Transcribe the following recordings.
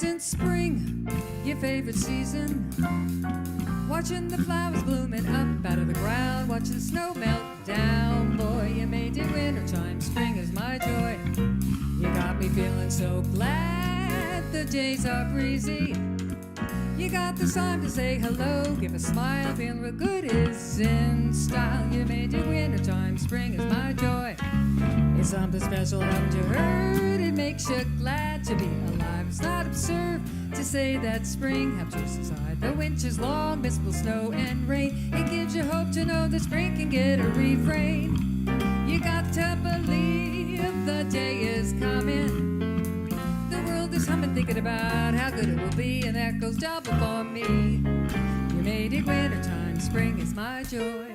Isn't spring your favorite season? Watching the flowers blooming up out of the ground, watching the snow melt down. Boy, you made it wintertime, spring is my joy. You got me feeling so glad the days are breezy. You got the time to say hello, give a smile, feeling real good is in style. You made it wintertime, spring is my joy. It's something special, haven't you heard? It makes you glad to be alive. It's not absurd to say that spring has just aside. The winter's long, mistletoe, snow and rain. It gives you hope to know that spring can get a refrain. You got to believe the day is coming. The world is humming, thinking about how good it will be, and that goes double for me. You made it wintertime, spring is my joy.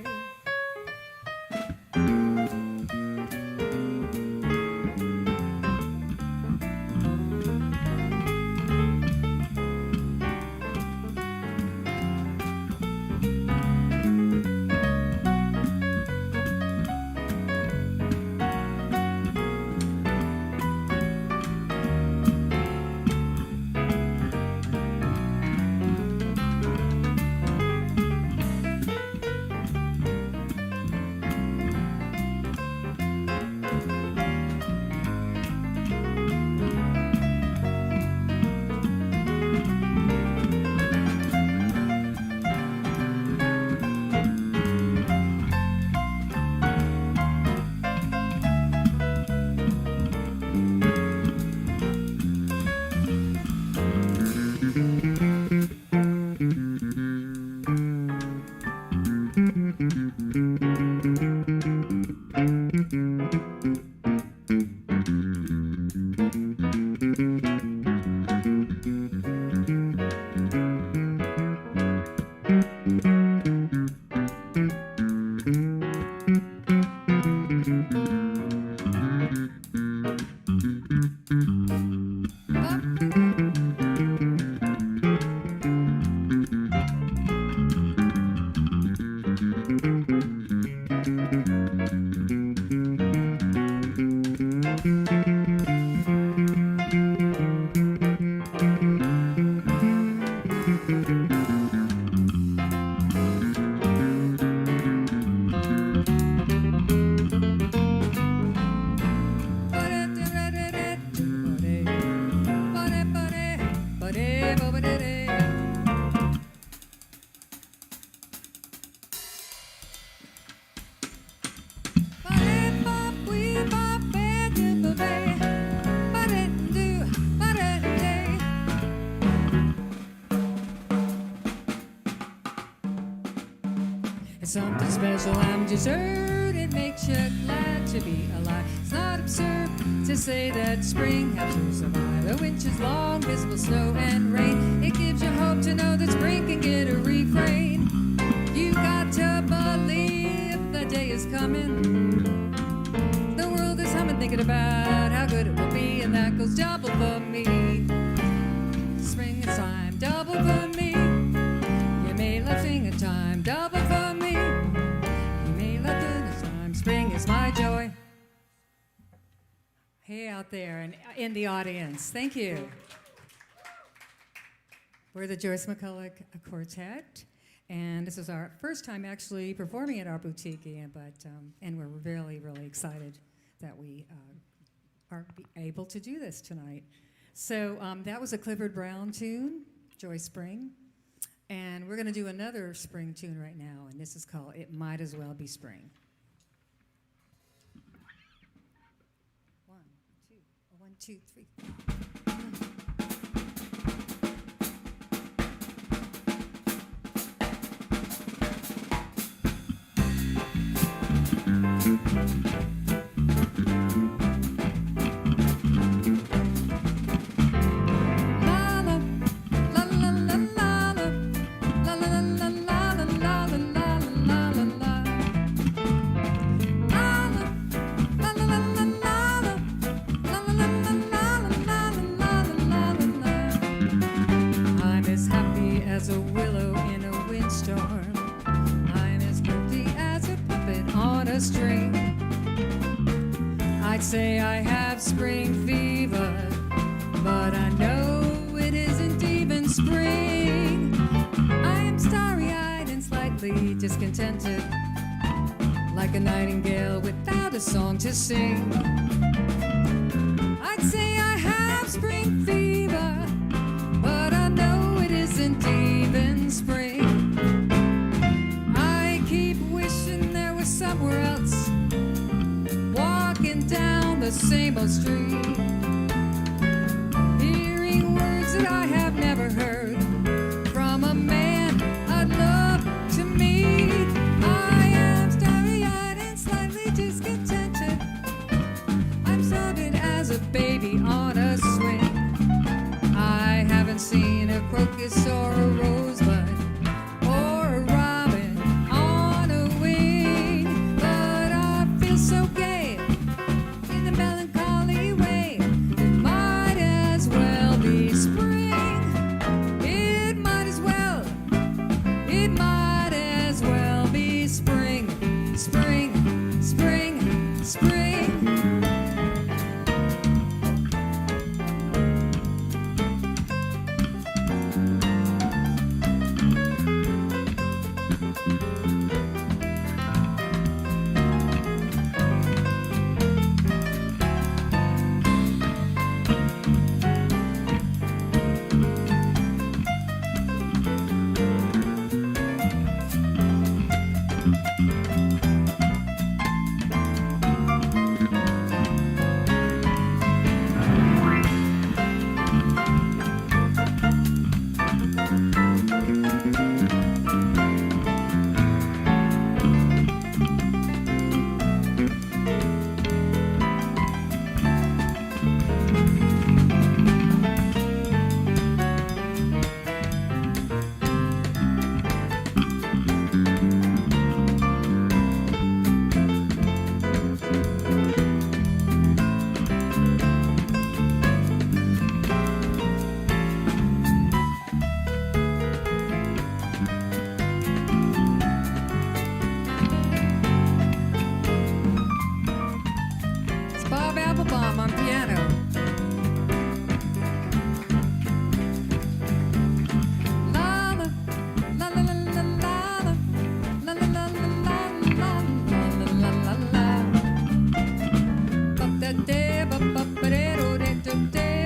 Something special I'm deserved. It makes you glad to be alive. It's not absurd to say that spring has to survive. The winter's long, visible snow and rain. It gives you hope to know that spring can get a refrain. You got to believe the day is coming. The world is humming, thinking about how good it will be, and that goes double for me. Spring is time, double for me. You may love sing a time, double for me. Spring is my joy. Hey out there and in the audience, thank you. We're the Joyce McCulloch Quartet, and this is our first time actually performing at Art Boutiki, and we're really, really excited that we are able to do this tonight. So that was a Clifford Brown tune, Joy Spring, and we're going to do another spring tune right now, and this is called It Might As Well Be Spring. 1, 2, 3. I'd say I have spring fever, but I know it spring. I am starry-eyed and slightly discontented, like a nightingale without a song to sing. I'd say I have spring fever, but I know it isn't even spring. I keep wishing there was somewhere else, walking down the same old street, hearing words that I have never heard from a man I'd love to meet. I am starry-eyed and slightly discontented. I'm sounded as a baby on a swing. I haven't seen a crocus or a rosebud or a robin on a wing, but I feel so gay in a melancholy way. It might as well be spring. It might as well be spring. Spring, spring, spring. On piano. La la la la la la la la la la la la la. Ba da da ba ba ba da do da da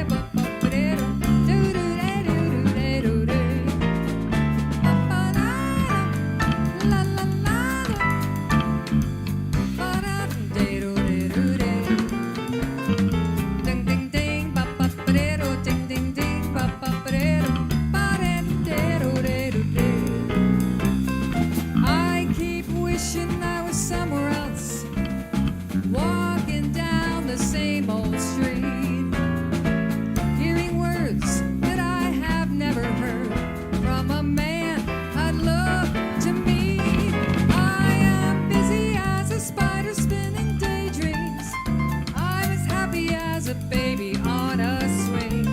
ba ba ba da do do da do do da. Ba ba da la la la ba da da do do da. Ding ding ding ba ba ba da ding ding ding ba ba ba da do do. I keep wishing I was somewhere else, walking down the same old street, hearing words that I have never heard from a man I'd love to meet. I am busy as a spider spinning daydreams. I'm as happy as a baby on a swing.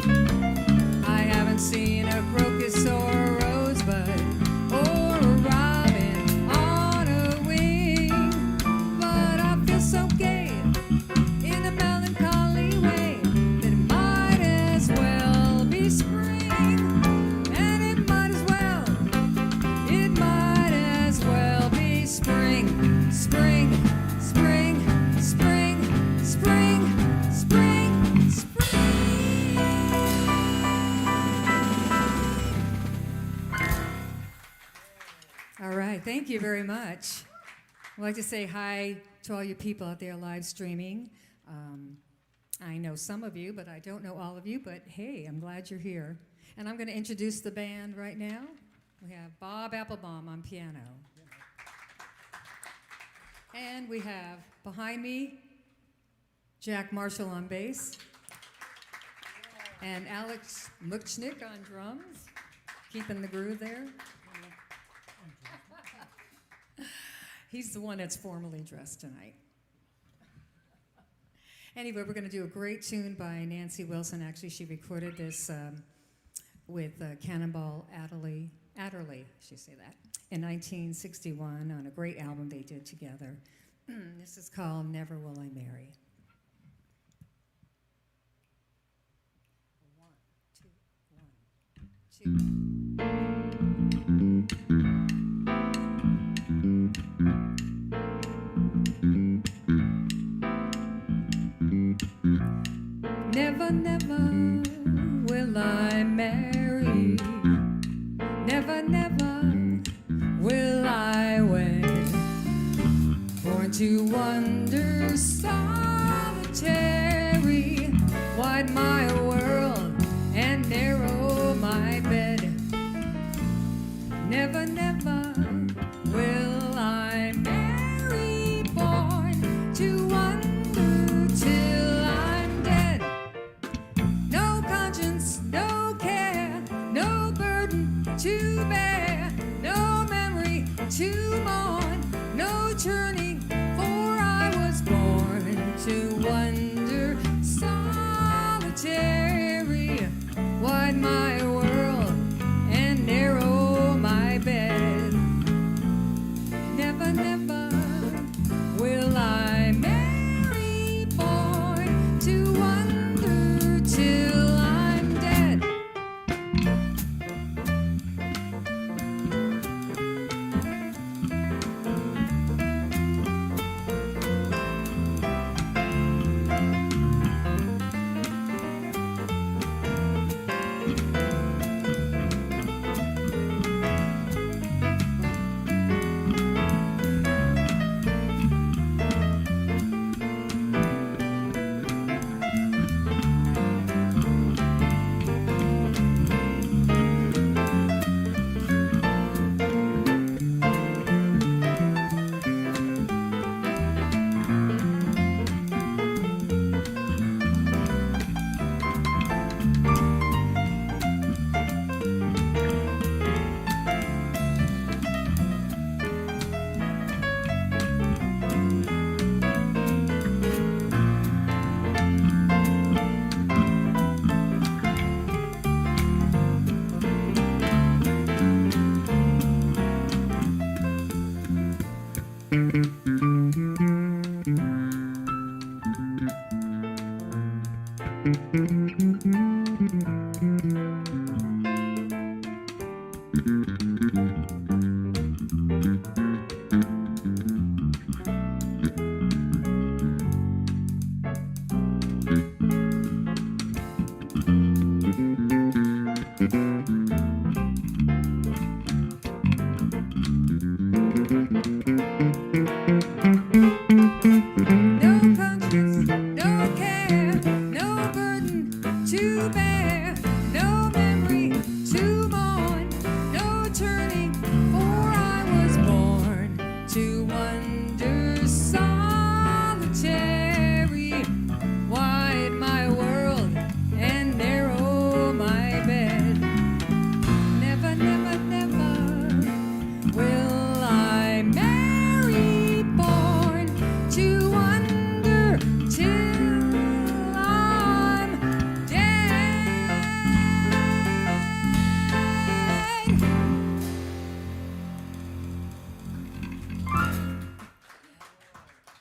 I haven't seen a crocus or a rosebud or a robin on a wing, but I feel so gay in a melancholy way that it might as well be spring. And it might as well be spring. Spring, spring, spring, spring, spring, spring. All right, thank you very much. I'd like to say hi to all you people out there live streaming. I know some of you, but I don't know all of you, but hey, I'm glad you're here. And I'm going to introduce the band right now. We have Bob Applebaum on piano. And we have behind me Jack Marshall on bass and Alex Muchnick on drums, keeping the groove there. He's the one that's formally dressed tonight. Anyway, we're going to do a great tune by Nancy Wilson. Actually, she recorded this with Cannonball Adderley, she say that, in 1961 on a great album they did together. This is called Never Will I Marry. 1, 2, 1, 2. Never, never will I marry. Never, never will I wed. Born to wander solitary, wide my world and narrow my bed. Never, never will I marry. Born to wander till I'm dead. No conscience, no care, no burden to bear, no memory to mourn, no turning, for I was born to wander solitary, wide my world and narrow my bed. Never, never will I marry. Born to wander till I'm dead.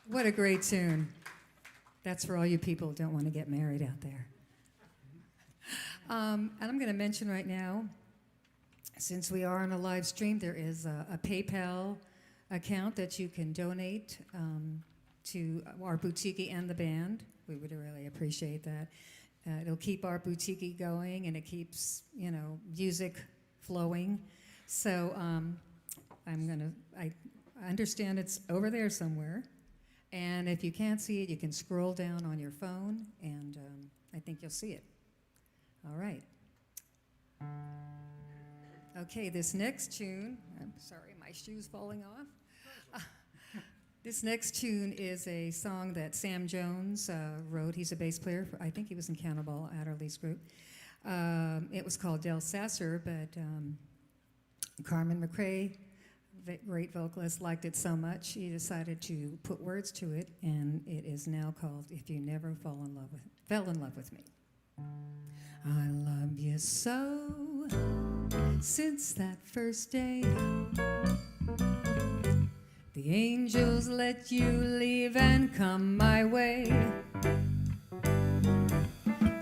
What a great tune. That's for all you people who don't want to get married out there. And I'm going to mention right now, since we are on a live stream, there is a PayPal account that you can donate to Art Boutiki and the band. We would really appreciate that. It'll keep Art Boutiki going, and it keeps, music flowing. So I understand it's over there somewhere. And if you can't see it, you can scroll down on your phone, and I think you'll see it. All right. Okay, this next tune, I'm sorry, my shoe's falling off. This next tune is a song that Sam Jones wrote. He's a bass player. I think he was in Cannibal Adderley's group. It was called Del Sasser, but Carmen McRae, the great vocalist, liked it so much, he decided to put words to it, and it is now called If You Never Fell in Love with Me. I love you so since that first day. The angels let you leave and come my way.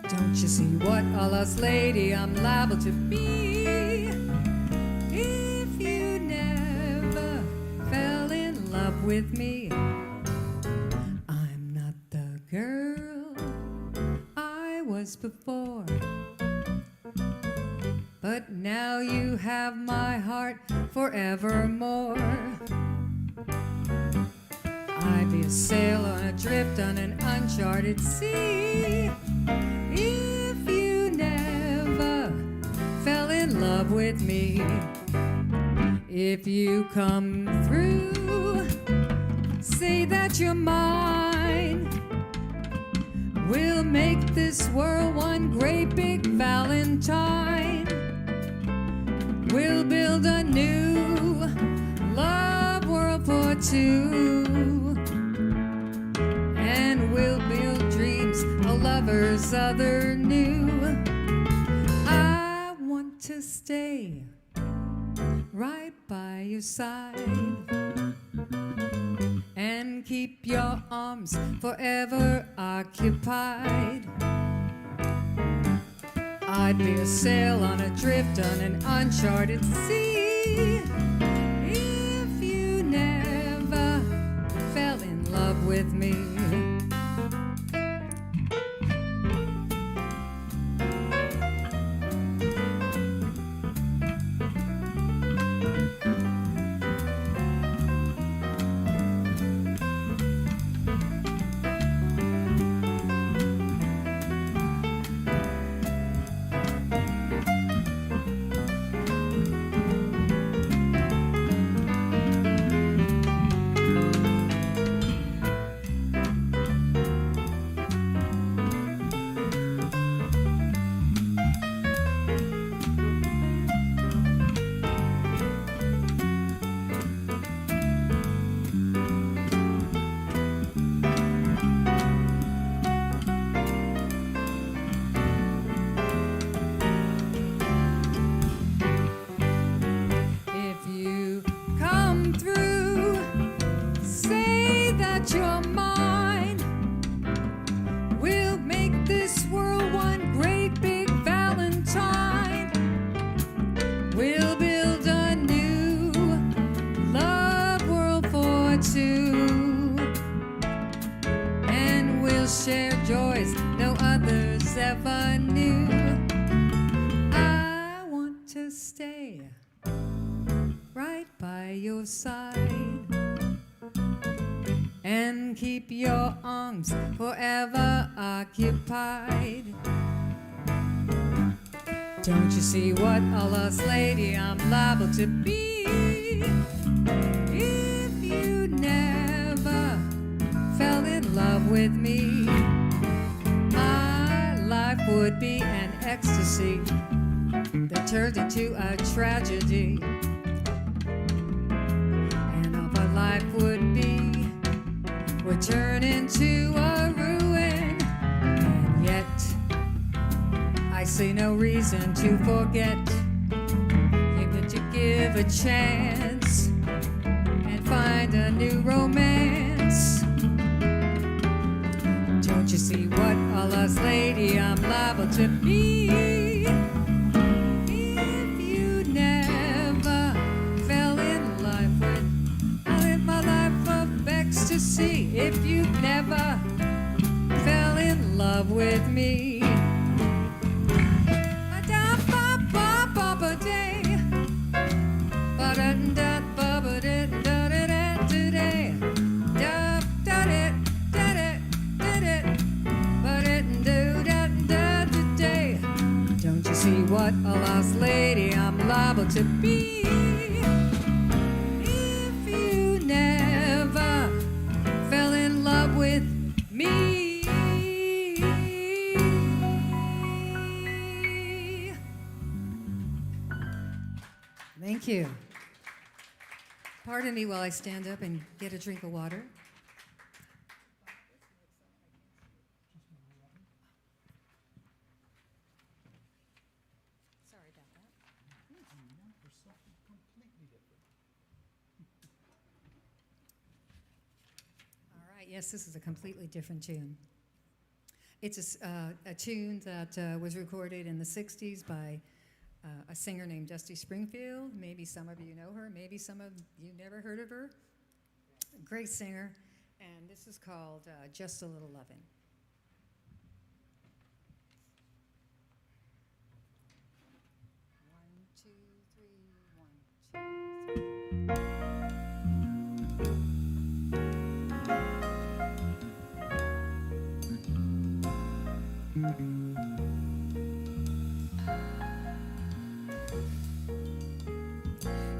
Don't Don't you see what a lost lady I'm liable to be if you never fell in love with me? I'm not the girl I was before, but now you have my heart forevermore. I'd be a sailor adrift on an uncharted sea if you never fell in love with me. If you come through, say that you're mine. We'll make this world one great big Valentine. We'll build a new love world for two, and we'll build dreams a lover's other new. I want to stay right by your side and keep your arms forever occupied. I'd be a sail on adrift on an uncharted sea if you never fell in love with me. Ever knew. I want to stay right by your side and keep your arms forever occupied. Don't you see what a lost lady I'm liable to be if you never fell in love with me? Life would be an ecstasy that turned into a tragedy, and all my life would turn into a ruin. And yet I see no reason to forget. Even to give a chance and find a new romance. Don't you see what a lost lady I'm liable to be if you never fell in love with? I live my life of ecstasy if you never fell in love with me. See what a lost lady I'm liable to be if you never fell in love with me. Thank you. Pardon me while I stand up and get a drink of water. Yes, this is a completely different tune. It's a tune that was recorded in the 60s by a singer named Dusty Springfield. Maybe some of you know her. Maybe some of you never heard of her. Great singer. And this is called Just a Little Lovin'. One, two, three, one, two, three.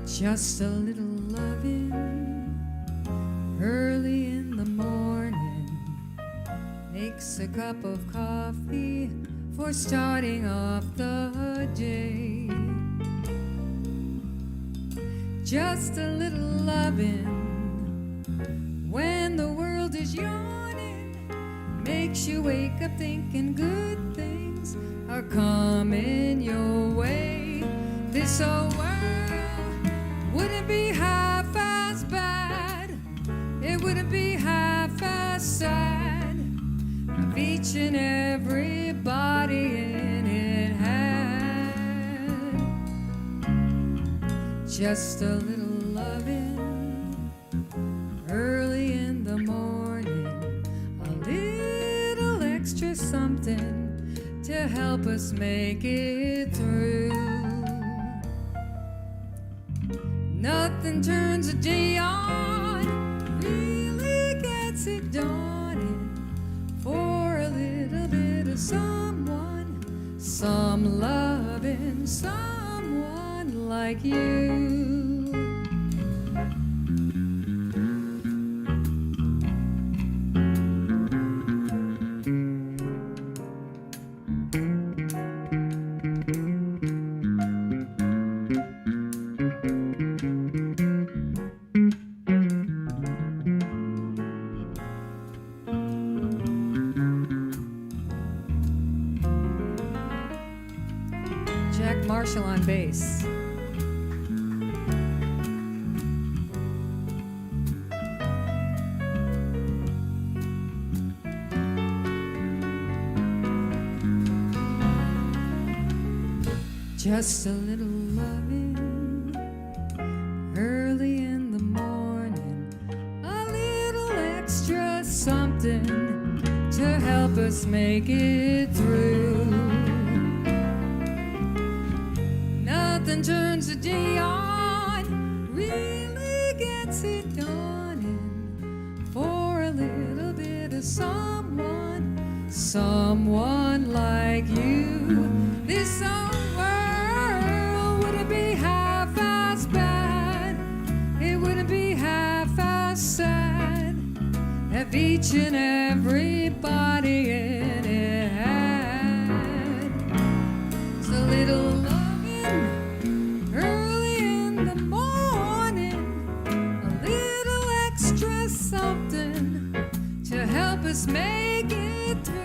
Just a little loving early in the morning makes a cup of coffee for starting off the day. Just a little loving when the world is yawning makes you wake up thinking good things are coming your way. This old world wouldn't be half as bad, it wouldn't be half as sad if each and everybody in it had just a little loving early in the morning, a little extra something to help us make it through. Nothing turns a day on, really gets it dawning for a little bit of someone, some loving someone like you. Marshall on bass. Just a little loving early in the morning, a little extra something to help us make it through. Nothing turns the day on, really gets it dawning for a little bit of someone, someone like you. This old world wouldn't be half as bad, it wouldn't be half as sad if each and everybody in it had just a little early in the morning, a little extra something to help us make it through.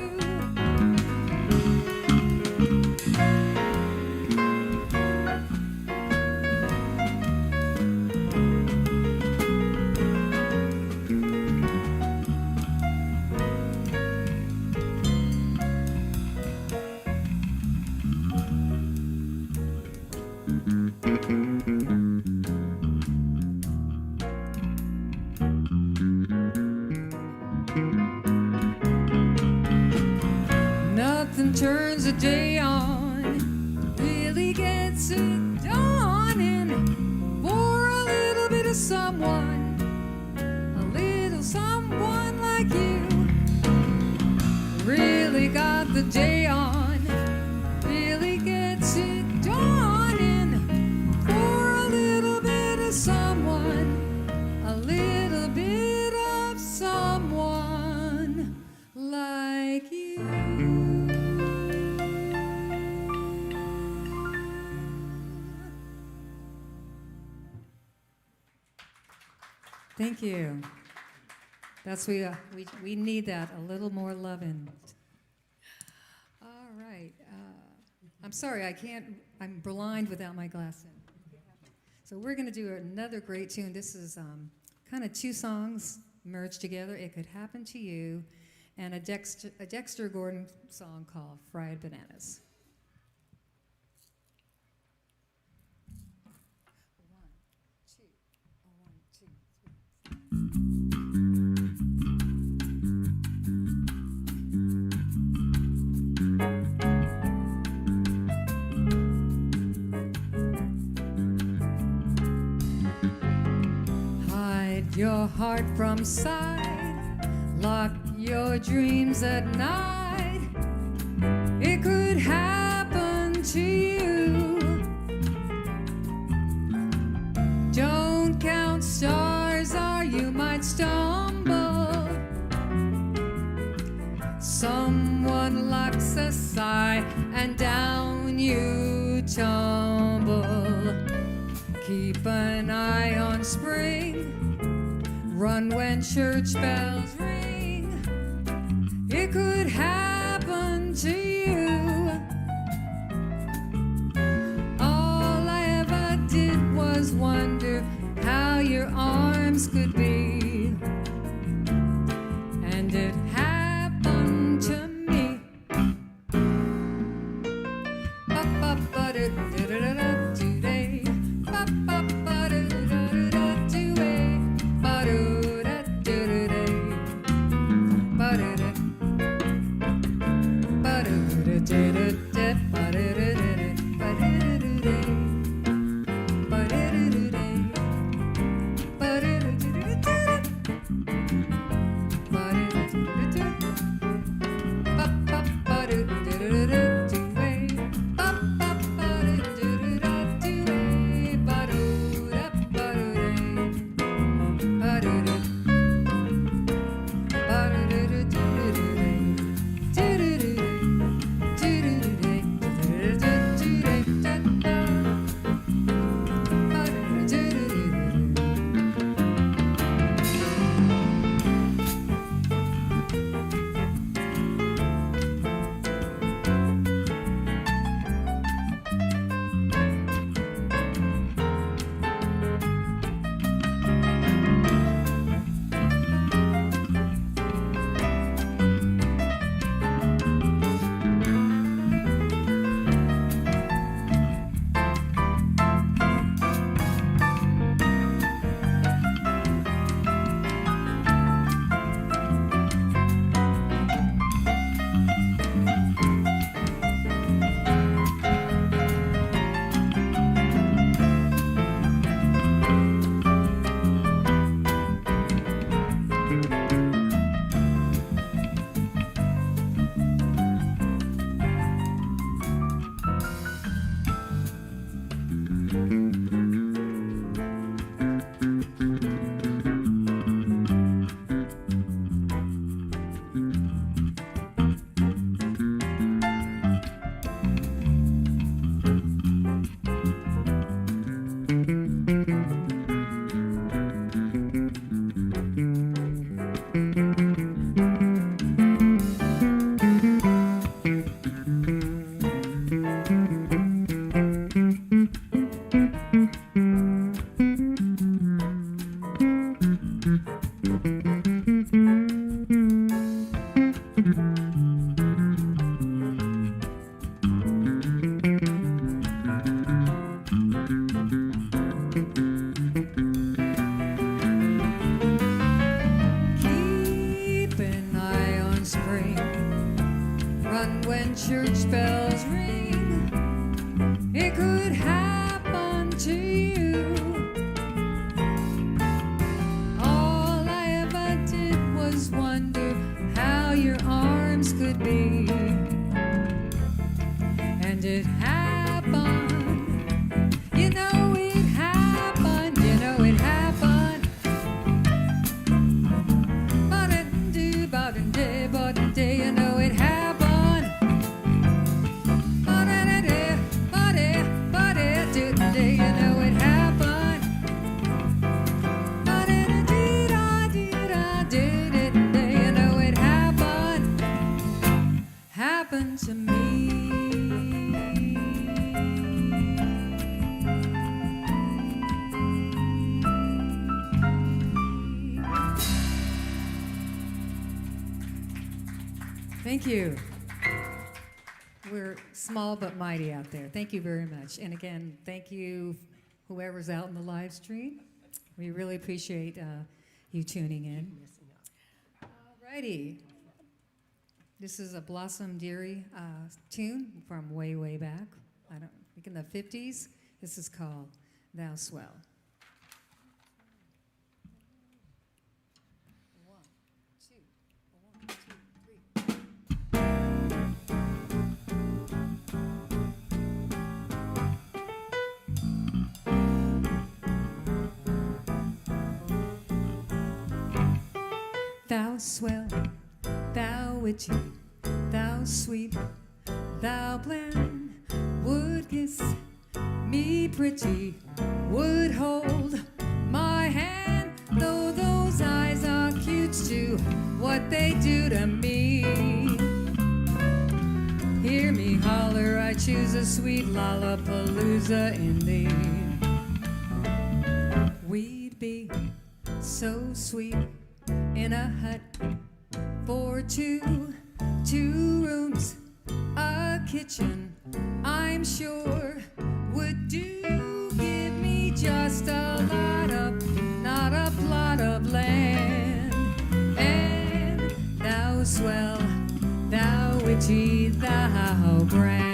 Nothing turns a day on, really gets it dawning for a little bit of someone, a little someone like you. Really got the day on, really gets it dawning for a little bit of someone, a little bit of someone like you. Thank you. That's we need that, a little more loving. All right. I'm sorry, I'm blind without my glasses. So we're going to do another great tune. This is kind of two songs merged together. It Could Happen to You and a Dexter Gordon song called Fried Bananas. One, two, hide your heart from sight, lock your dreams at night. It could happen to you. Don't count stars or you might stumble. Someone locks a sigh and down you tumble. Keep an eye on spring, run when church bells ring. It could happen to you. All I ever did was wonder how your arms could be, and it happened to me. Today, church bells ring. It could happen to you. All I ever did was wonder how your arms could be. And it happened. You know it happened. You know it happened. Ba-da-doo, ba-da-day, ba-da-day. You know it happened. Thank you. We're small but mighty out there. Thank you very much. And again, thank you, whoever's out in the live stream. We really appreciate you tuning in. Alrighty. This is a Blossom Dearie tune from way, way back. I think in the 50s. This is called Thou Swell. Thou swell, thou witchy, thou sweet, thou bland, would kiss me pretty, would hold my hand, though those eyes are cute to what they do to me. Hear me holler, I choose a sweet lollapalooza in thee. We'd be so sweet in a hut for two rooms, a kitchen, I'm sure would do. Give me just a lot of, not a plot of land. And thou swell, thou witchy, thou grand.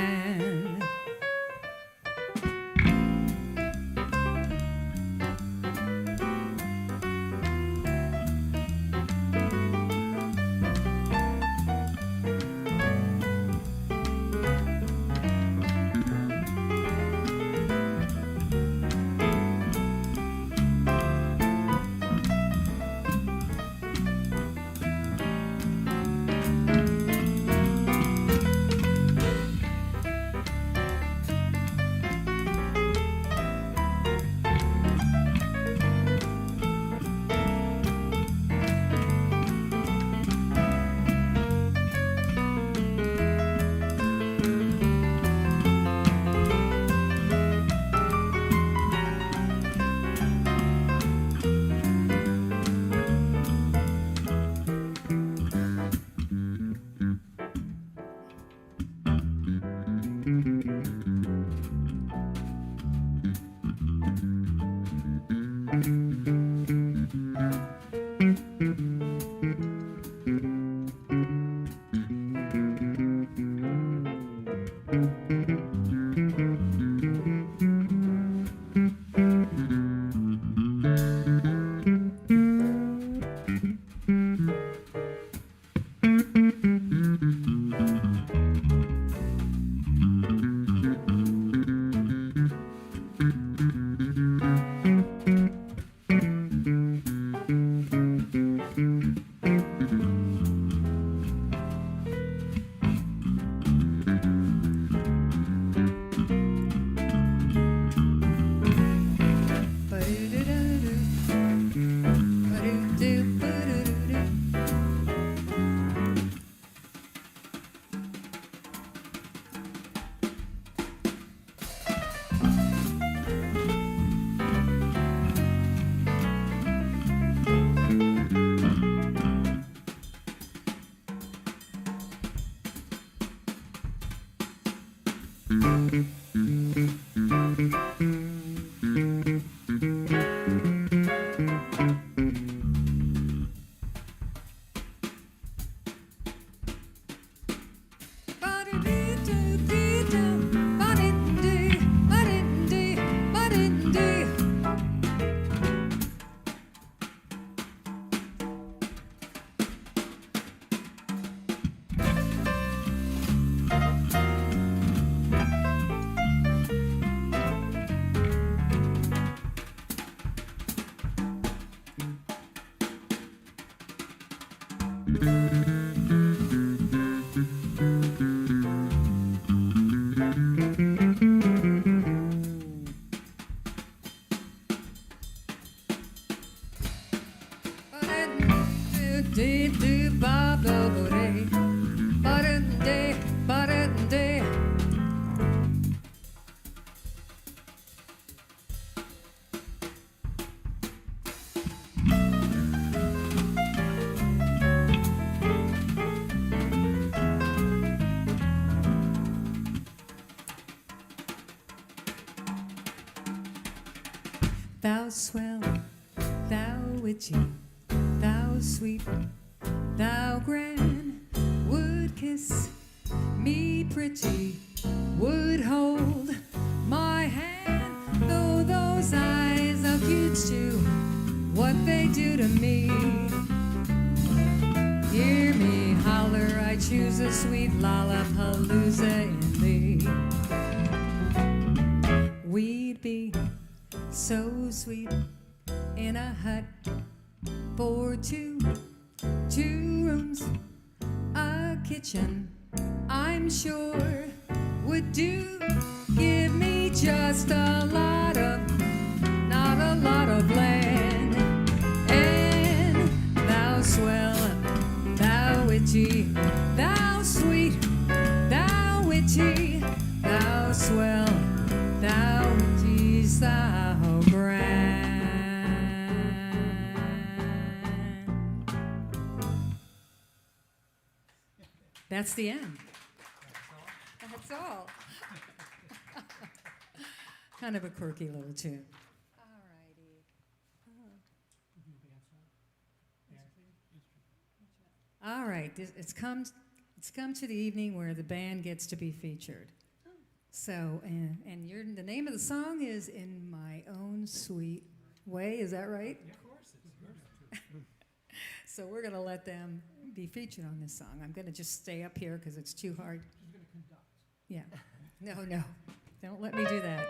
Thou swell, thou witchy, thou sweet, thou grand, would kiss me pretty, would hold my hand, though those eyes accuse you what they do to me. Hear me holler, I choose a sweet lollapalooza in thee. We'd be so sweet in a hut for two rooms, a kitchen, I'm sure would do. Give me just a lot of, not a lot of land. And thou swell, thou witchy, thou sweet, thou witchy, thou swell, thou witchy, thou grand. That's the end. That's all. Kind of a quirky little tune. All righty. All right. It's come to the evening where the band gets to be featured. So, and the name of the song is "In My Own Sweet Way." Is that right? Of course, it's yours. So we're going to let them be featured on this song. I'm going to just stay up here because it's too hard. She's going to conduct. Yeah. No. Don't let me do that.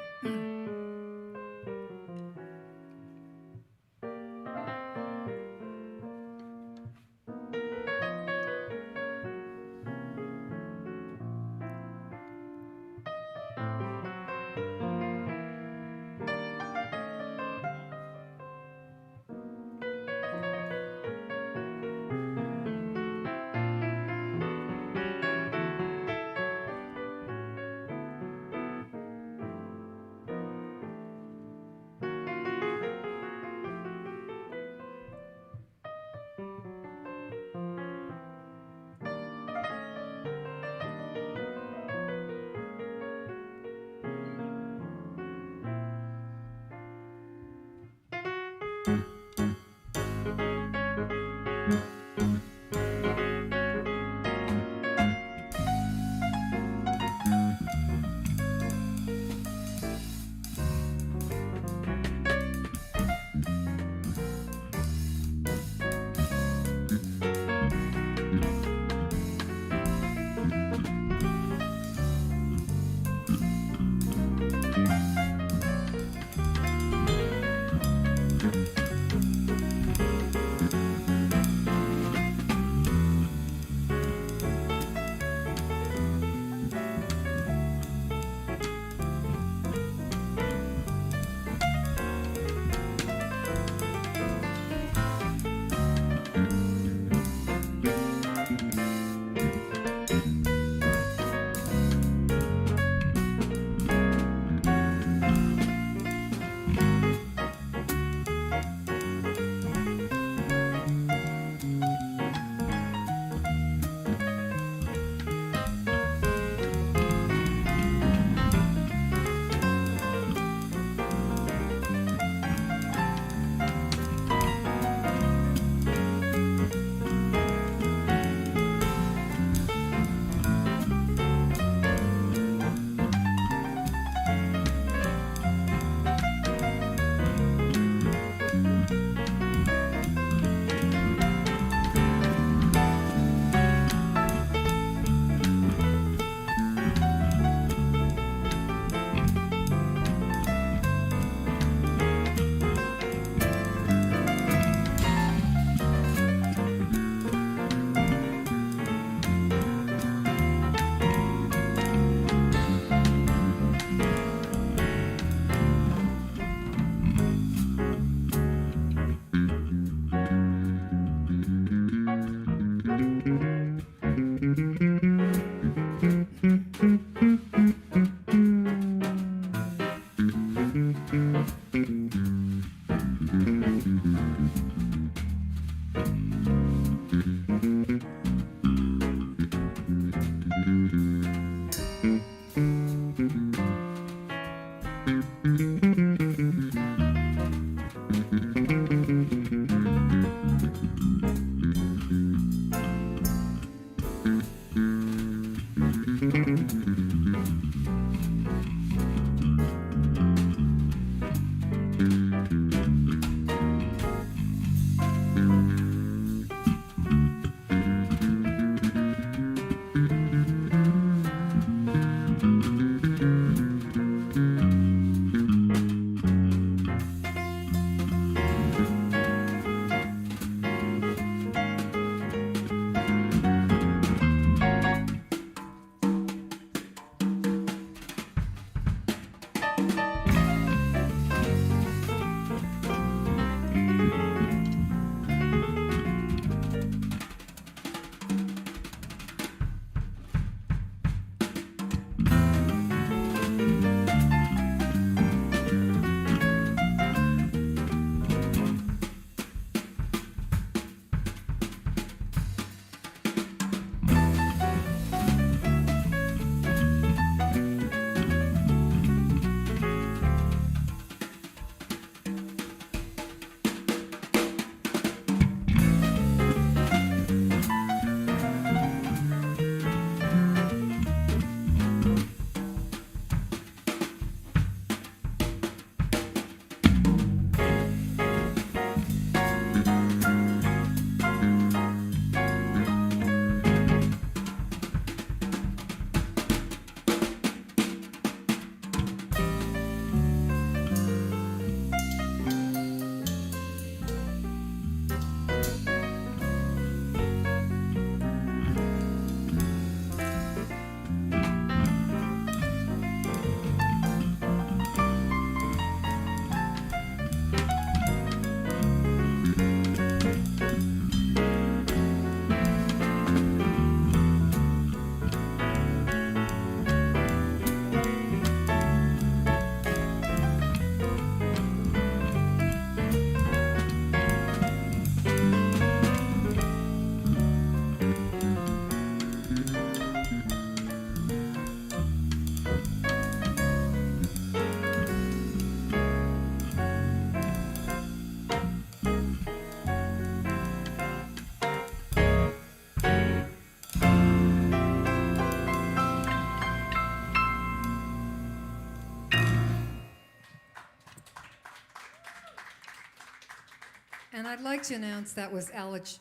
And I'd like to announce that was Alex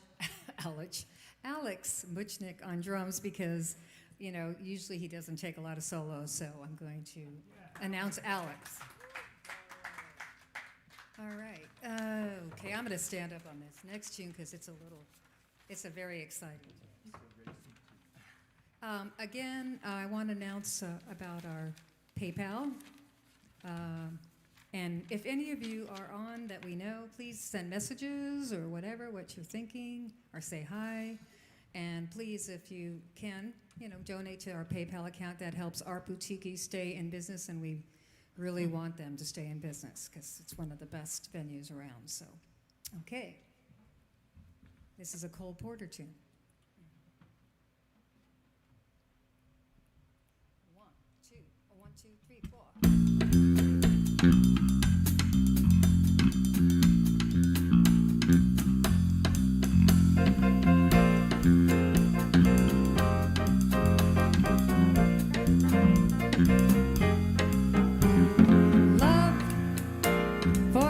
Muchnick on drums because, you know, usually he doesn't take a lot of solos, so I'm going to announce Alex. All right. Okay, I'm going to stand up on this next tune because it's a very exciting tune. Again, I want to announce about our PayPal. And if any of you are on that we know, please send messages or whatever, what you're thinking, or say hi. And please, if you can, you know, donate to our PayPal account. That helps Art Boutiki stay in business, and we really want them to stay in business because it's one of the best venues around. So, okay. This is a Cole Porter tune. 1, 2, 1, 2, 3, 4.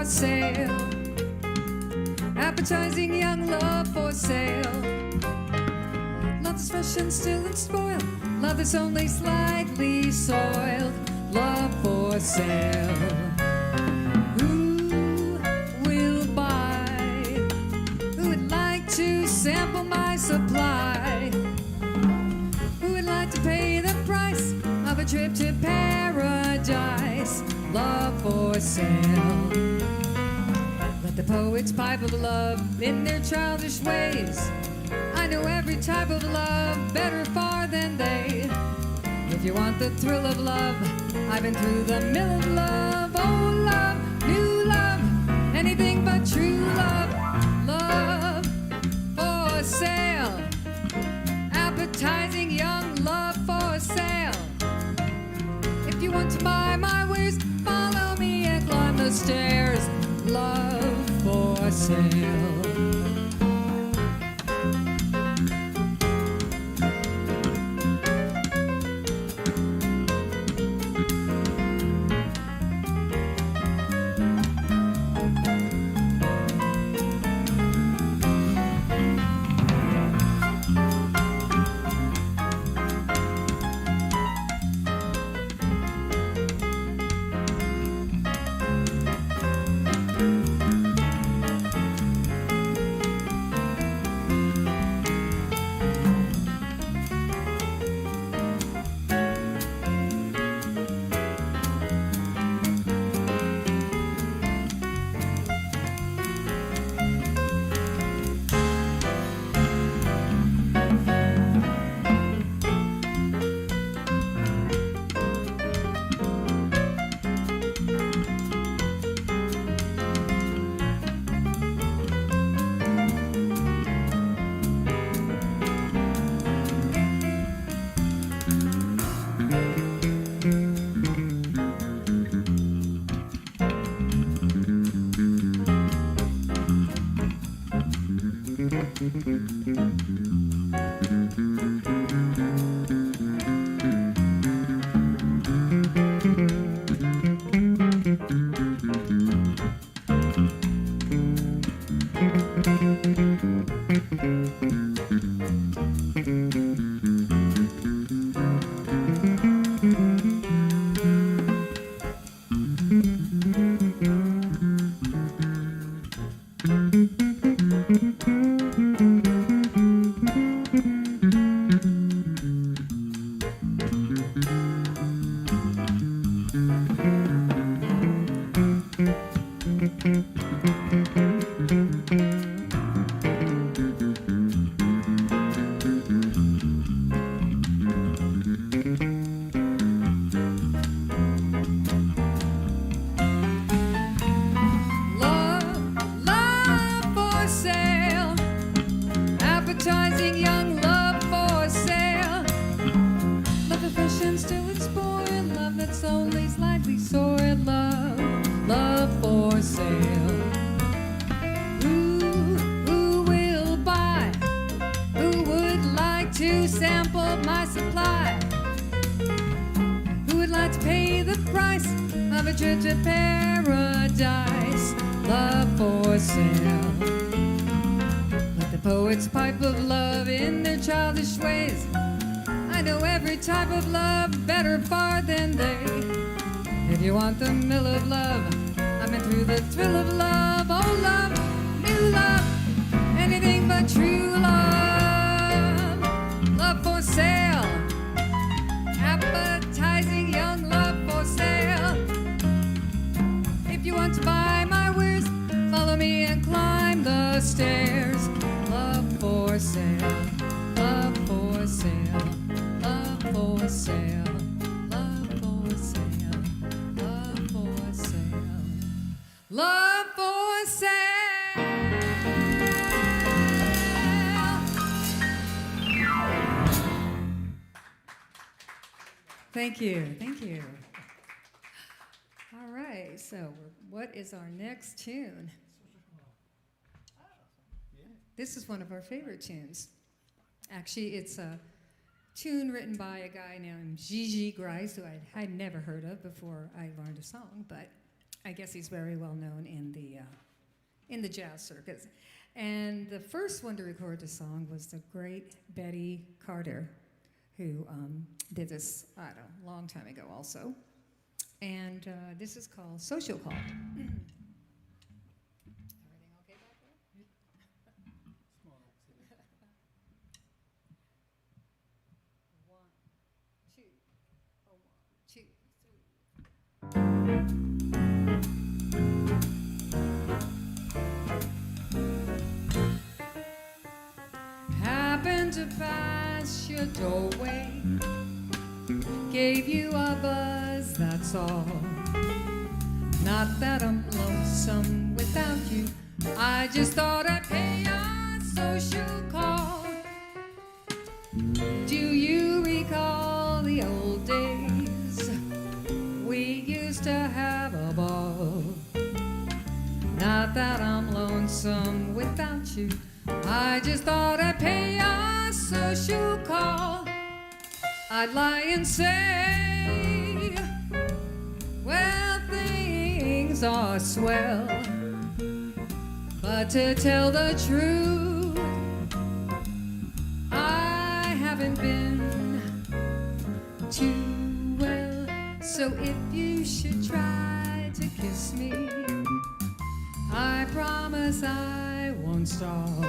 Sale, appetizing young love for sale. Love that's fresh and still and spoiled, love that's only slightly soiled. Love for sale. Who will buy? Who would like to sample my supply? Who would like to pay the price of a trip to paradise? Love for sale. The poets pipe of love in their childish ways. I know every type of love better far than they. If you want the thrill of love, I've been through the mill of love. Oh, love, new love, anything but true love. Love for sale, appetizing young love for sale. If you want to buy my wares, follow me and climb the stairs. Love for sale. love for sale. Let the poets pipe of love in their childish ways. I know every type of love better far than they. If you want the mill of love, I've been through the thrill of love. Oh, love, new love, anything but true love. Love for sale, appetizing young love for sale. If you want to buy my wares, follow me and climb the stairs. Love for sale, love for sale, love for sale, love for sale, love for sale, love for sale. Thank you, thank you. All right, so what is our next tune? This is one of our favorite tunes. Actually, it's a tune written by a guy named Gigi Grice, who I'd never heard of before I learned a song, but I guess he's very well known in the jazz circuits. And the first one to record the song was the great Betty Carter, who did this, I don't know, a long time ago also. And this is called Social Call. Everything okay back there? One, two, oh, 1, 2, 3. Happened to pass your doorway, gave you a buzz, that's all. Not that I'm lonesome without you, I just thought I'd pay a social call. Do you recall the old days? We used to have a ball. Not that I'm lonesome without you, I just thought I'd pay a social call. I'd lie and say, well, things are swell. But to tell the truth, I haven't been too well. So if you should try to kiss me, I promise I won't stall.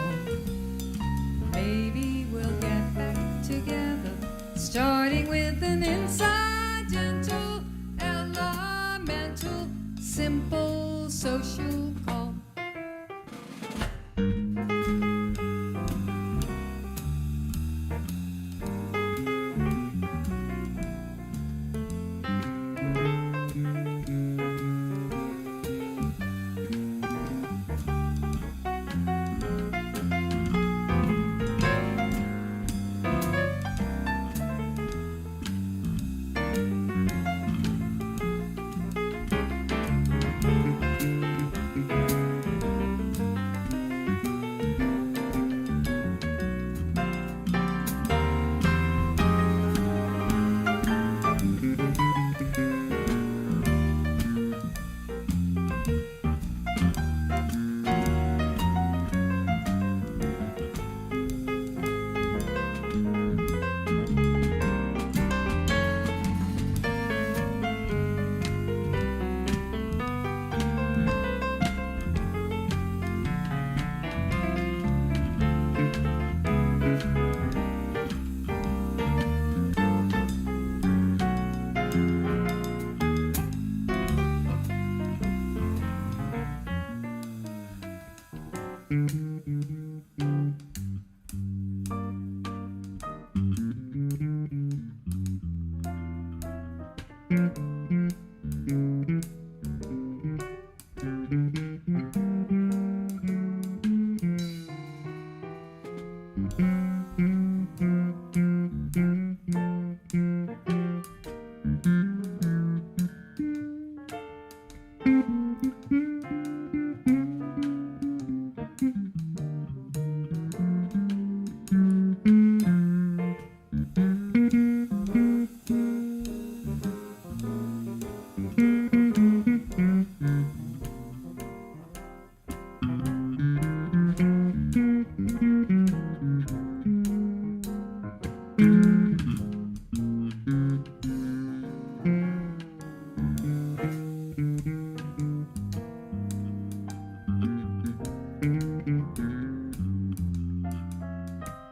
Maybe we'll get back together, starting with an inside, gentle, elemental, simple social call.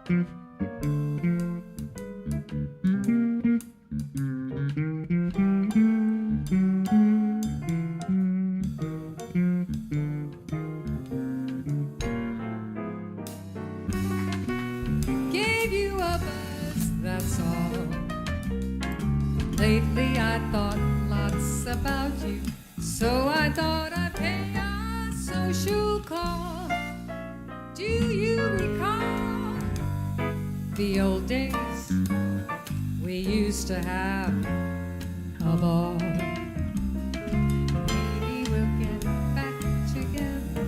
Gave you a buzz, that's all. Lately I thought lots about you, so I thought I'd pay a social call. Do you recall the old days we used to have a ball? Maybe we'll get back together,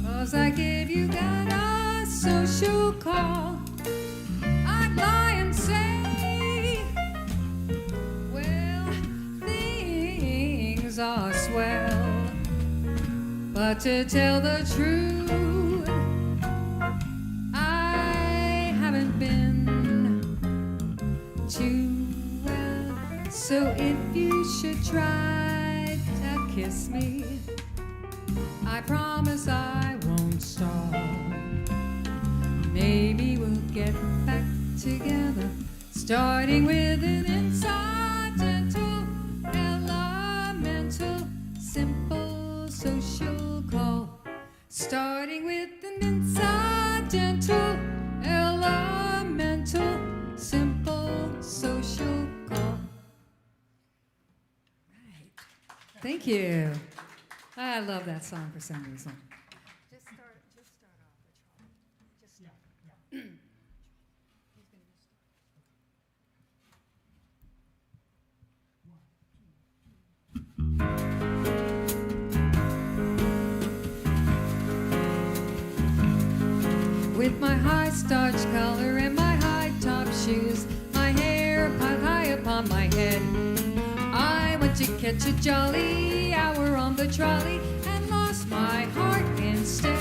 'cause I gave you that a social call. I'd lie and say, well, things are swell, but to tell the truth, I haven't been too well. So if you should try to kiss me, I promise I won't stall. Maybe we'll get back together, starting with an incidental, elemental, simple social call. Starting with an incidental, elemental, simple social call. Right. Thank you. I love that song for some reason. Just start off the trolley. Just start. Yeah. With my high starch collar and my high top shoes, my hair piled high upon my head, I went to catch a jolly hour on the trolley and lost my heart instead.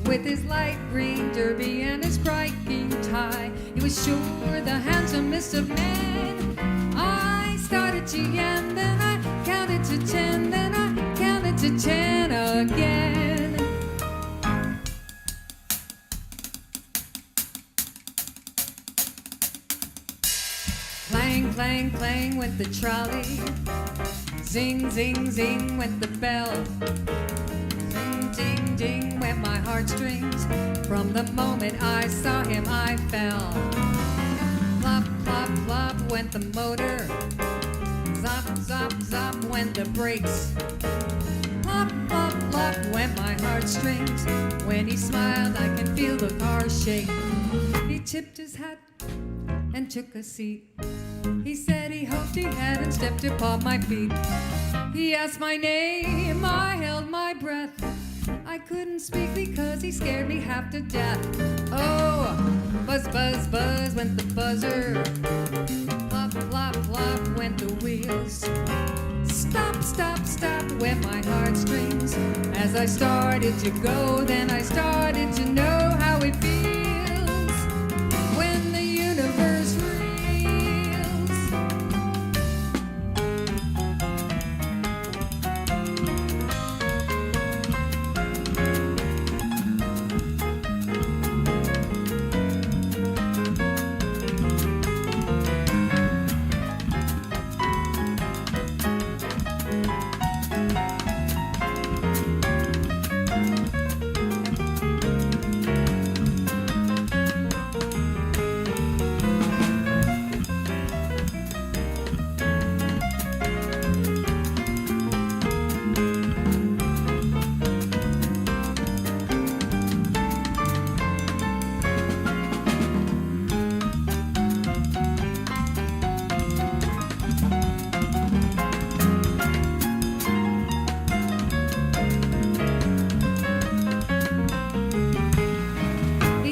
With his light green derby and his bright green tie, he was sure the handsomest of men. I started to yen, then I counted to 10, then I counted to 10 again. Clang, clang, clang went the trolley. Zing, zing, zing went the bell. Ding, ding, ding went my heartstrings. From the moment I saw him, I fell. Plop, plop, plop went the motor. Zop, zop, zop went the brakes. Plop, plop, plop went my heartstrings. When he smiled, I can feel the car shake. He tipped his hat and took a seat. He said he hoped he hadn't stepped upon my feet. He asked my name, I held my breath. I couldn't speak because he scared me half to death. Oh, buzz, buzz, buzz went the buzzer. Plop, plop, plop went the wheels. Stop, stop, stop went my heartstrings. As I started to go, then I started to know how it feels when the universe reels.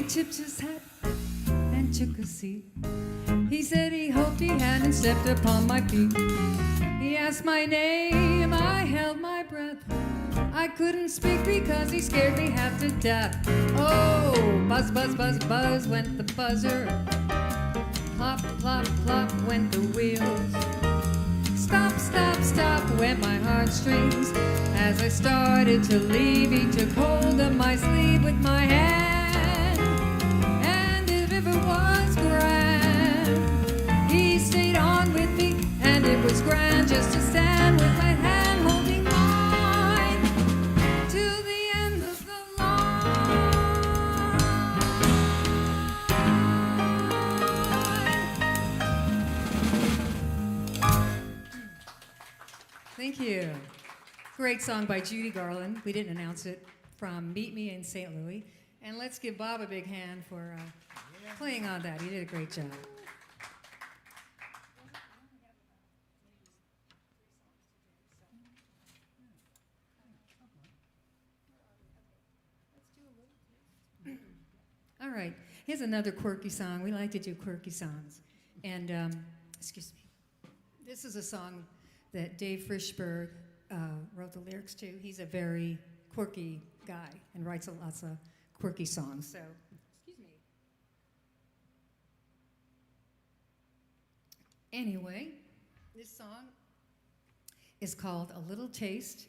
Tipped his hat and took a seat. He said he hoped he hadn't stepped upon my feet. He asked my name, I held my breath. I couldn't speak because he scared me half to death. Oh, buzz, buzz, buzz, buzz went the buzzer. Plop, plop, plop went the wheels. Stop, stop, stop went my heartstrings. As I started to leave, he took hold of my sleeve with my hand. And you. Great song by Judy Garland. We didn't announce it, from Meet Me in St. Louis. And let's give Bob a big hand for playing on that. He did a great job. All right, here's another quirky song. We like to do quirky songs. And, excuse me, this is a song that Dave Frischberg wrote the lyrics to. He's a very quirky guy and writes lots of quirky songs. So, excuse me. Anyway, this song is called A Little Taste,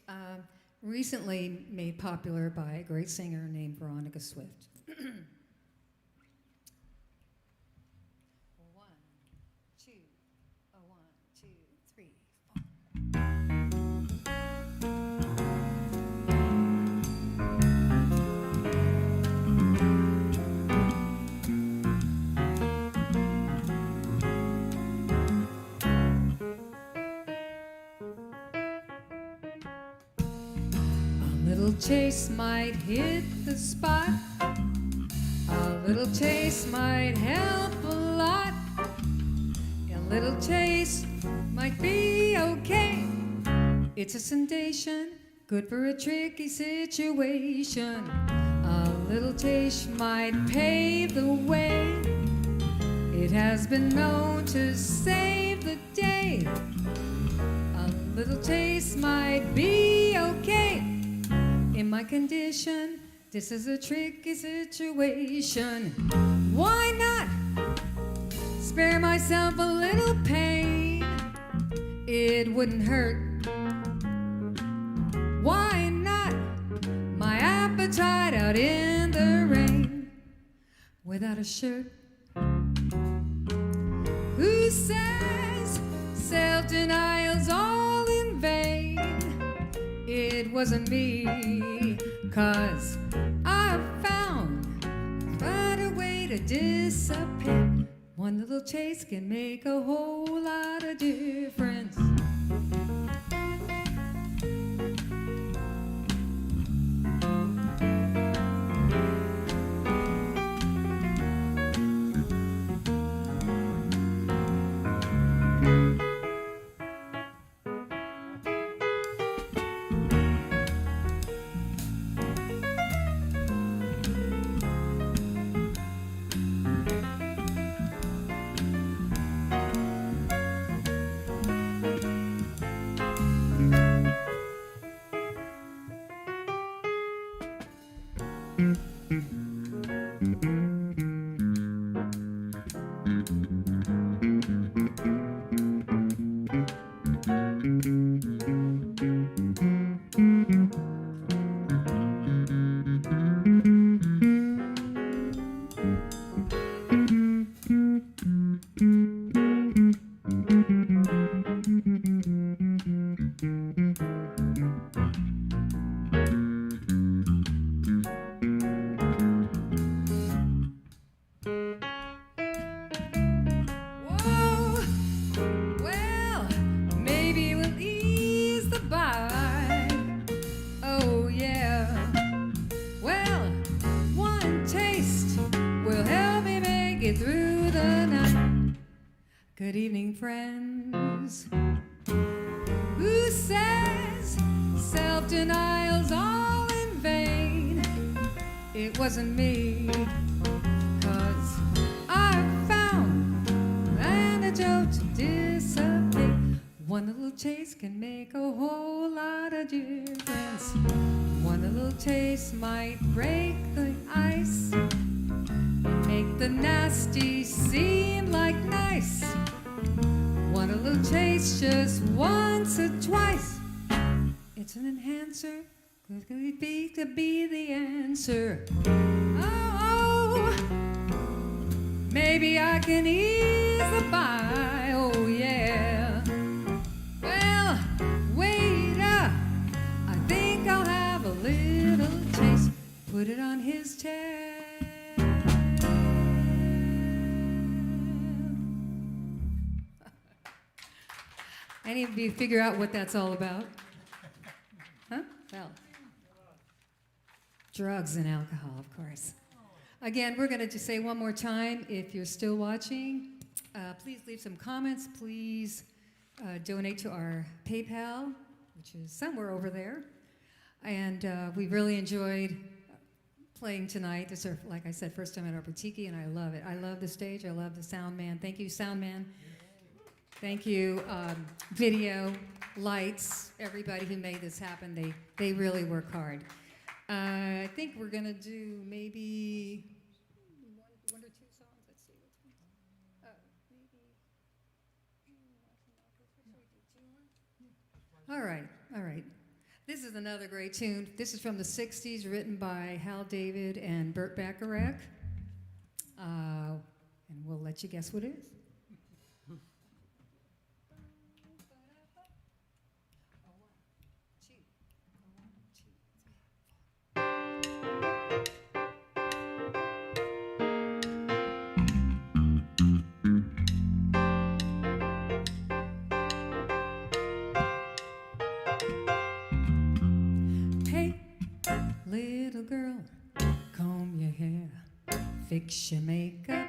recently made popular by a great singer named Veronica Swift. Taste might hit the spot. A little taste might help a lot. A little taste might be okay. It's a sensation, good for a tricky situation. A little taste might pave the way. It has been known to save the day. A little taste might be okay. In my condition, this is a tricky situation. Why not spare myself a little pain? It wouldn't hurt. Why not my appetite out in the rain without a shirt? Who says self-denial's all in vain? It wasn't me, 'cause I found a better way to disappear. One little taste can make a whole lot of difference. Good evening, friends. Who says self-denial's all in vain? It wasn't me, 'cause I found an antidote to disappear. One little taste can make a whole lot of difference. One little taste might break the ice, make the nasty seem like nice. One little taste just once or twice. It's an enhancer, could be the answer. Oh, maybe I can ease the bite. Oh yeah. Well, wait up. I think I'll have a little taste. Put it on his tab. Any of you figure out what that's all about? Huh? Well, drugs and alcohol, of course. Again, we're going to just say one more time, if you're still watching, please leave some comments. Please donate to our PayPal, which is somewhere over there. And we really enjoyed playing tonight. This is, like I said, first time at Art Boutiki, and I love it. I love the stage. I love the sound man. Thank you, sound man. Thank you, video, lights, everybody who made this happen. They really work hard. I think we're going to do maybe one or two songs. Let's see. All right. This is another great tune. This is from the 60s, written by Hal David and Burt Bacharach. And we'll let you guess what it is. Little girl, comb your hair, fix your makeup.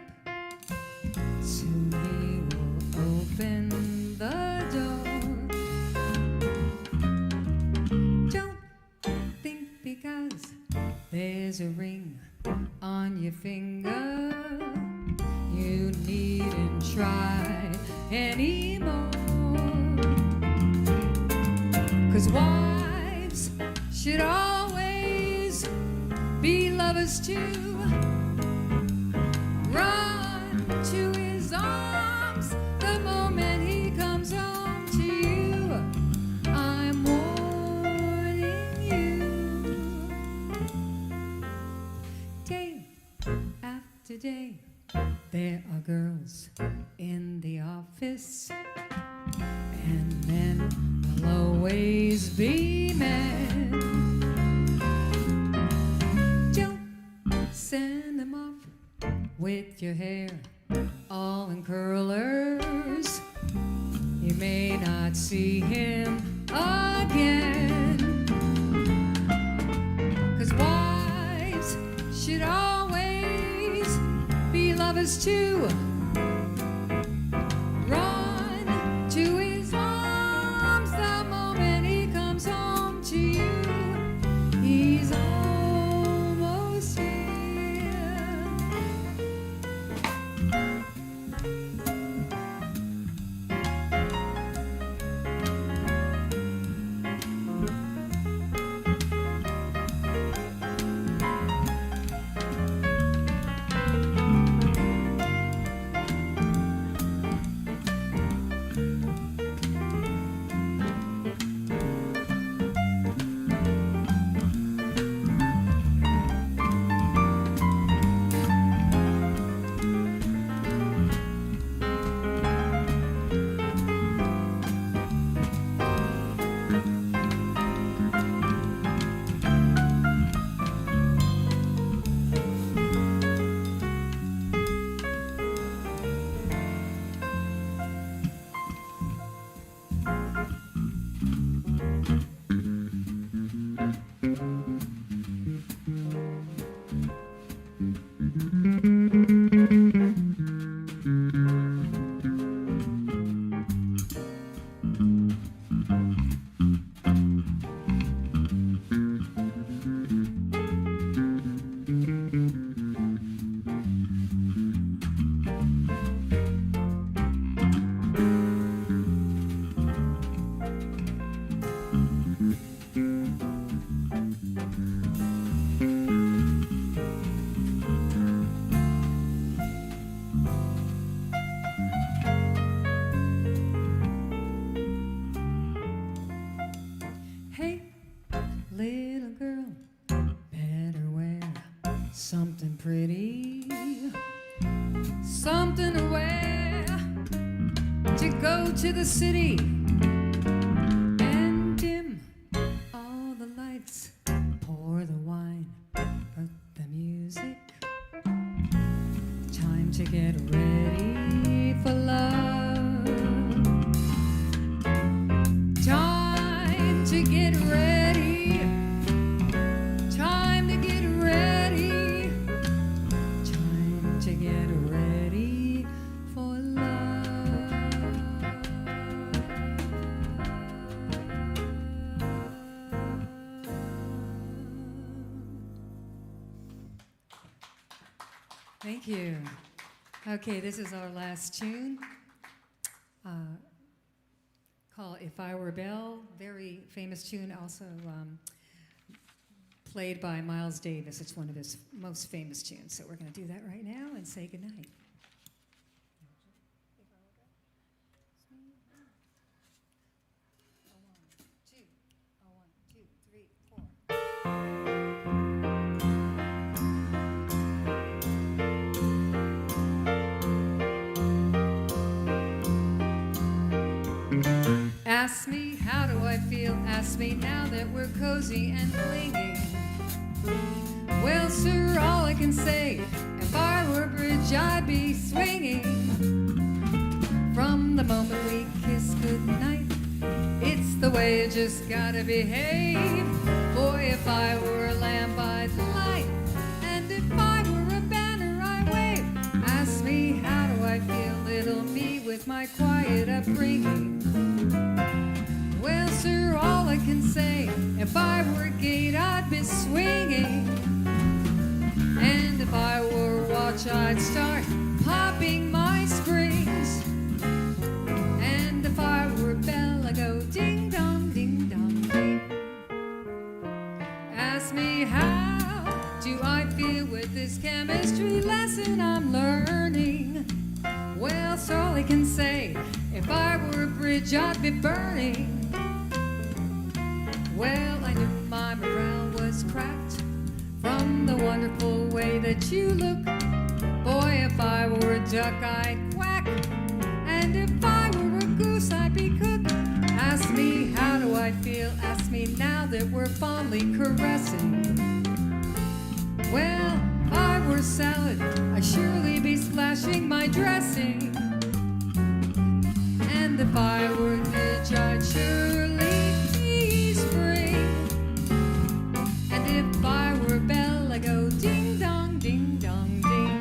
Soon he will open the door. Don't think because there's a ring on your finger, you needn't try anymore. 'Cause wives should always be lovers too. Run to his arms the moment he comes home to you. I'm warning you. Day after day, there are girls in the office, and men will always be men. Send them off with your hair all in curlers. You may not see him again. 'Cause wives should always be lovers too. Run to his arms the moment he comes home to you. He's almost here. something pretty, something to wear, to go to the city and dim all the lights, pour the wine, put the music, time to get ready for love. to get ready for love. Thank you. Okay, this is our last tune. Called If I Were Belle, very famous tune, also played by Miles Davis. It's one of his most famous tunes. So we're going to do that right now and say goodnight. Ask me, how do I feel? Ask me now that we're cozy and clingy. Well, sir, all I can say, if I were a bridge, I'd be swinging. From the moment we kiss goodnight, it's the way you just gotta behave. Boy, if I were a lamp, I'd light, and if I were a banner, I'd wave. Ask me, how do I feel? Little me with my quiet upbringing. Well, sir, all I can say, if I were a gate, I'd be swinging. And if I were a watch, I'd start popping my springs. And if I were a bell, I'd go ding dong, ding dong, ding. Ask me, how do I feel with this chemistry lesson I'm learning? Well, so all I can say, if I were a bridge, I'd be burning. Well, I knew my morale was cracked from the wonderful way that you look. Boy, if I were a duck, I'd quack, and if I were a goose, I'd be cooked. Ask me, how do I feel? Ask me now that we're fondly caressing. Well, if I were salad, I'd surely be splashing my dressing. And if I were a ditch, I'd surely be spring. And if I were a bell, I'd go ding dong, ding dong, ding.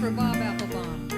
For Bob Applebaum.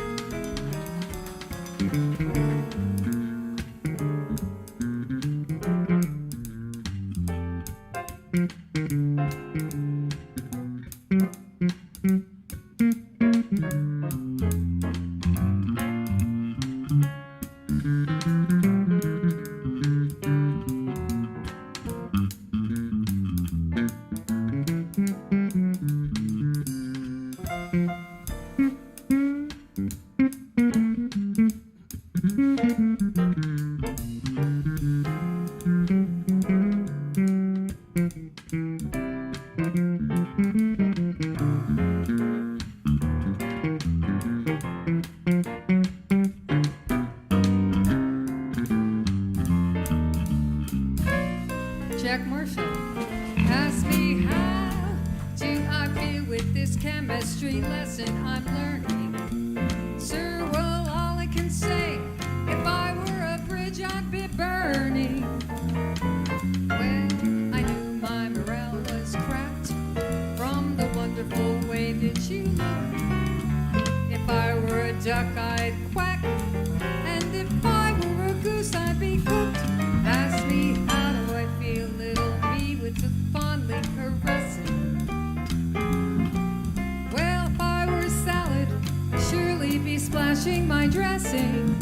Jack Marshall. Ask me, how do I feel with this chemistry lesson I'm learning? Sir, well, all I can say, if I were a bridge, I'd be burning. Well, I knew my morale was cracked from the wonderful way that you look. If I were a duck, I'd quack, and if I were a goose, I'd be cooked. Ask me, how do I feel, little me with the fondly caressing? Well, if I were a salad, I'd surely be splashing my dressing.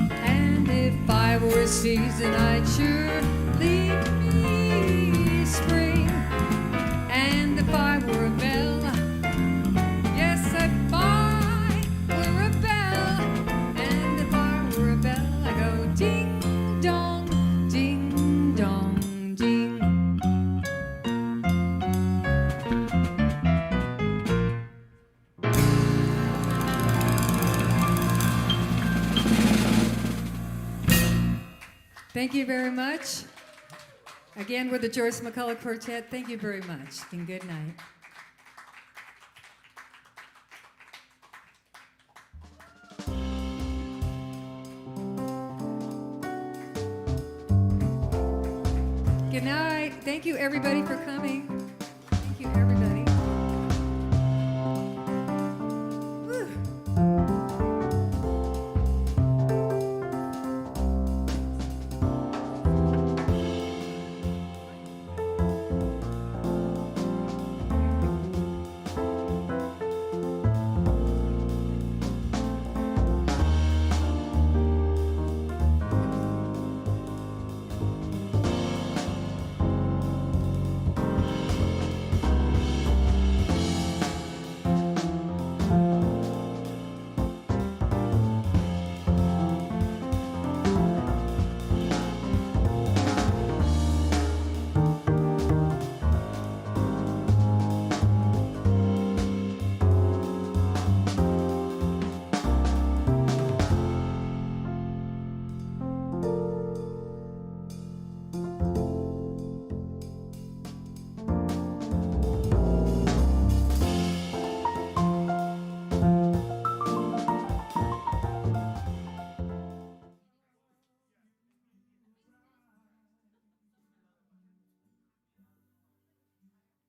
And if I were a season, I'd surely be spring. And if I were a bell, yes, if I were a bell, and if I were a bell, I go ding dong, ding dong, ding. Thank you very much. Again, we're the Joyce McCulloch Quartet. Thank you very much, and good night. Good night. Thank you, everybody, for coming. Thank you, everybody.